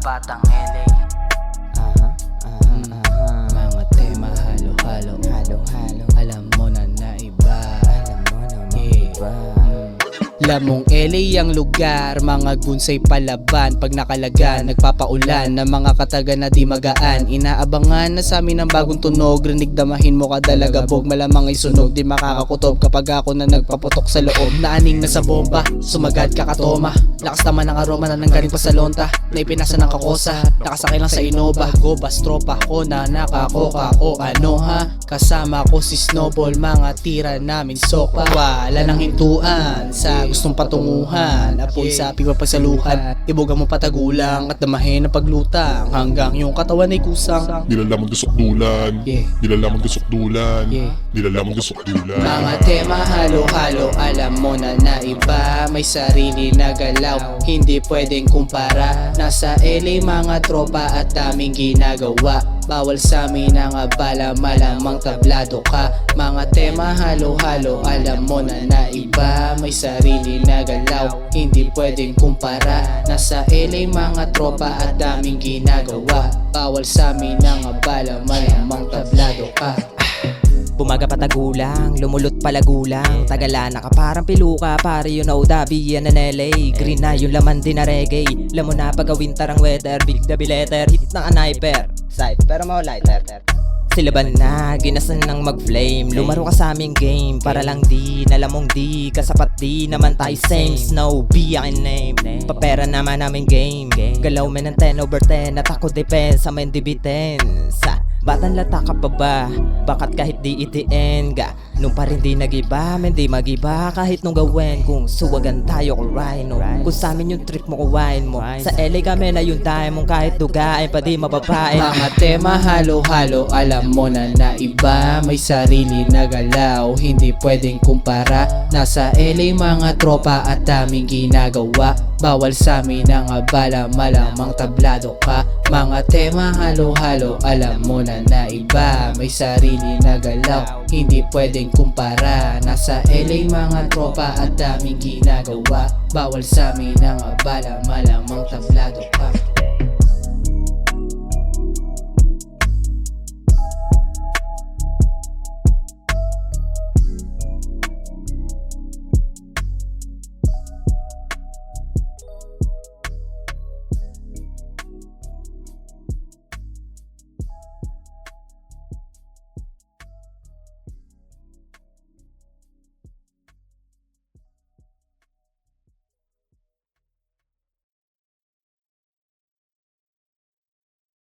batang LA. Mga tema halo-halo, halo-halo. Alam mo na naiba, alam mo na maiba. Lamong LA ang lugar, mga gunsay palaban. Pag nakalagan, nagpapaulan ng mga kataga na di magaan. Inaabangan na sa amin ang bagong tunog. Rinig damahin mo kadalagabog, malamang ay sunog. Di makakakutob kapag ako na nagpaputok sa loob. Naaning na sa bomba, sumagad kakatoma. Lakas naman ang aroma na nanggaling pa sa lonta, na ipinasa ng kakosa. Nakasakay lang sa Innova, gobas tropa ko na nakakoka. O ano ha, kasama ko si Snowball. Mga tira namin sopa, wala nang hintuan sa gustong patunguhan. Apoy sa api mapagsaluhan, ibuga mo patagulang at damahin na paglutang hanggang yung katawan ay kusang. Nilalamang gasok-dulan, nilalamang gasok-dulan, nilalamang gasok-dulan. Mga tema halo-halo, alam mo na naiba. May sarili na galaw, hindi pwedeng kumpara. Nasa LA mga tropa at daming ginagawa. Bawal sa amin ang abala, malamang tablado ka. Mga tema halo-halo, alam mo na naiba. May sarili na galaw, hindi pwedeng kumpara. Nasa LA mga tropa at daming ginagawa. Bawal sa amin ang abala, malamang tablado ka. Bumaga patagulang, lumulot palagulang. Tagalana ka parang piluka, pare you know the yan ng LA. Green na yung laman din na reggae. Alam mo na pagka winter ang weather, big the biletter, hit ng sniper. Side, pero mo lighter. Silaban na, ginasan ng mag-flame. Lumaro ka sa aming game, para lang di nalamong di, kasapat di naman tayo same. Snow, B aking name, papera naman namin game. Galaw men ng 10/10, at ako depensa men dibitin. Sa batang lata ka pa ba? Bakat kahit di itiin ga, nung pa rin di nagiba, men di magiba kahit nung gawin. Kung suwagan tayo ko rhino, kung sa amin yung trip mo kuwain mo. Sa LA kami na yung time mong kahit dugain pa di mababae. Mga tema halo-halo, alam mo na naiba. May sarili na galaw, hindi pwedeng kumpara. Nasa LA mga tropa at daming ginagawa. Bawal sa amin ang abala, malamang tablado ka. Mga tema halo-halo, alam mo na naiba. May sarili na galaw, hindi pwedeng kumpara. Nasa LA mga tropa at daming ginagawa. Bawal sa amin ang abala, malamang tablado ka.